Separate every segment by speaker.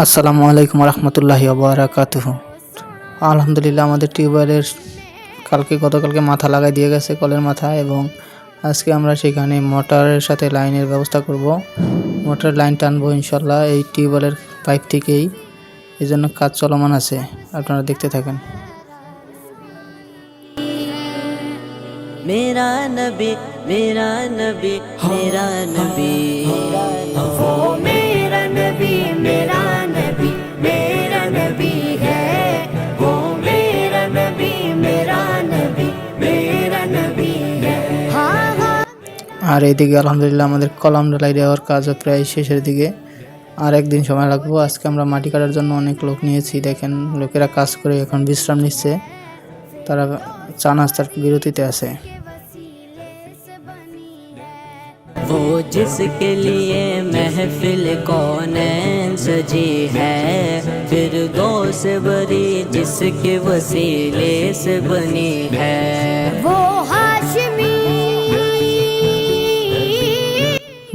Speaker 1: আসসালামু আলাইকুম রহমতুল্লাহি ওয়া বারাকাতুহু। আলহামদুলিল্লাহ, আমাদের টিউবওয়েলের গতকালকে মাথা লাগাই দিয়ে গেছে, কলের মাথা, এবং আজকে আমরা সেখানে মোটরের সাথে লাইনের ব্যবস্থা করব। মোটরের লাইন টানবো ইনশাল্লাহ এই টিউবওয়েলের পাইপ থেকেই। এই জন্য কাজ চলমান আছে, আপনারা দেখতে থাকেন।
Speaker 2: मेरा नबी मेरा नबी मेरा नबी वो मेरा नबी मेरा नबी मेरा नबी है वो मेरा नबी मेरा नबी मेरा नबी है।
Speaker 1: আর এইদিকে আলহামদুলিল্লাহ আমাদের কলাম ঢালাই দেওয়ার কাজও প্রায় শেষের দিকে, আর একদিন সময় লাগবে। আজকে আমরা মাটি কাটার জন্য অনেক লোক নিয়েছি, দেখেন লোকেরা কাজ করে এখন বিশ্রাম নিচ্ছে, তারা চা নাস্তার বিরতিতে আছে।
Speaker 2: वो जिसके लिए महफिल कौनैन सजी है फिरदौस बरी जिसके वसीले से बनी है वो हाशमी।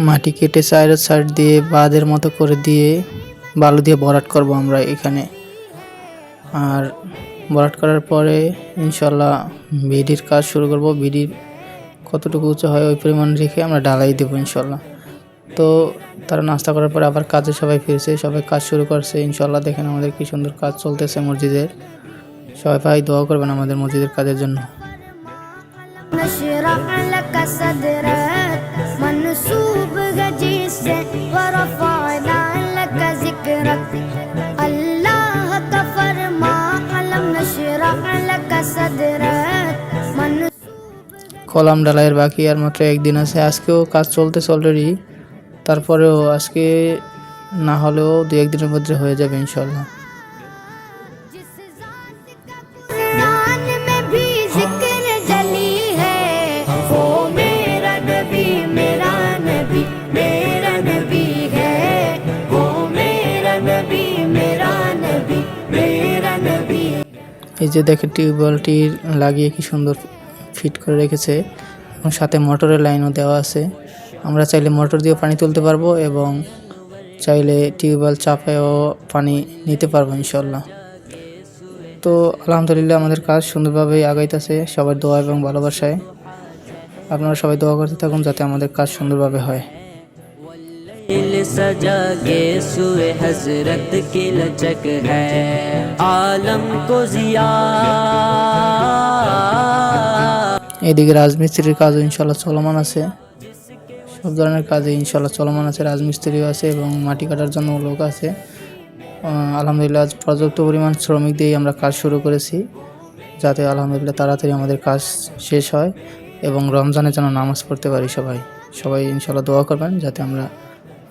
Speaker 1: মাটি কেটে সাইড দিয়ে বাঁধের মতো করে দিয়ে বালু দিয়ে ভরাট করব আমরা এখানে। আর ভরাট করার পরে ইনশাল্লাহ বিডির কাজ শুরু করব। বিডির কতটুকু উঁচু হয় ওই পরিমাণ রেখে আমরা ঢালাই দেবো ইনশাল্লাহ। তো তারা নাস্তা করার পরে আবার কাজে সবাই ফিরছে, সবাই কাজ শুরু করছে ইনশাল্লাহ। দেখেন আমাদের কি সুন্দর কাজ চলতেছে মসজিদের। সবাই ভাই দোয়া করবেন আমাদের মসজিদের কাজের জন্য। কলাম ঢালাইয়ের বাকি আর মাত্র একদিন আছে। আজকেও কাজ চলতেছে অলরেডি, তারপরেও আজকে না হলেও 2-1 দিনের মধ্যে হয়ে যাবে ইনশাল্লাহ। এই যে দেখেন টিউবওয়েলটি লাগিয়ে কি সুন্দর ফিট করে রেখেছে, এবং সাথে মোটরের লাইনও দেওয়া আছে। আমরা চাইলে মোটর দিয়েও পানি তুলতে পারবো এবং চাইলে টিউবওয়েল চাপেও পানি নিতে পারবো ইনশাল্লাহ। তো আলহামদুলিল্লাহ আমাদের কাজ সুন্দরভাবে আগাইতেছে, সবার দোয়া এবং ভালোবাসায়। আপনারা সবাই দোয়া করতে থাকুন যাতে আমাদের কাজ সুন্দরভাবে হয়।
Speaker 2: सजा के सुए हजरत की लचक है आलम को जिया।
Speaker 1: এদিকে রাজমিস্ত্রির কাজও ইনশাল্লাহ চলমান আছে, সব ধরনের কাজে ইনশাল্লাহ চলমান আছে। রাজমিস্ত্রিও আছে এবং মাটি কাটার জন্য লোক আছে। আলহামদুলিল্লাহ আজ পর্যাপ্ত পরিমাণ শ্রমিক দিয়ে আমরা কাজ শুরু করেছি, যাতে আলহামদুলিল্লাহ তাড়াতাড়ি আমাদের কাজ শেষ হয় এবং রমজানের জন্য নামাজ পড়তে পারি। সবাই ইনশাল্লাহ দোয়া করবেন যাতে আমরা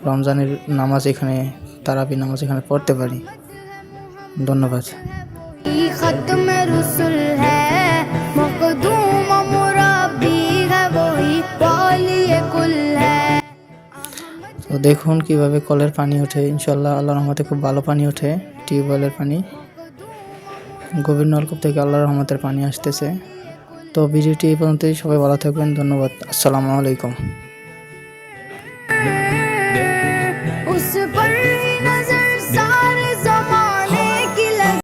Speaker 1: রমজানের নামাজ এখানে, তারাবি নামাজ এখানে পড়তে পারি। ধন্যবাদ। তো দেখুন কিভাবে কলের পানি ওঠে, ইনশাল্লাহ আল্লাহর রহমতে খুব ভালো পানি ওঠে। টিউবওয়েলের পানি, গভীর নলকূপ থেকে আল্লাহর রহমতের পানি আসতেছে। তো ভিডিওটি এই পর্যন্তই, সবাই ভালো থাকবেন, ধন্যবাদ, আসসালামু আলাইকুম।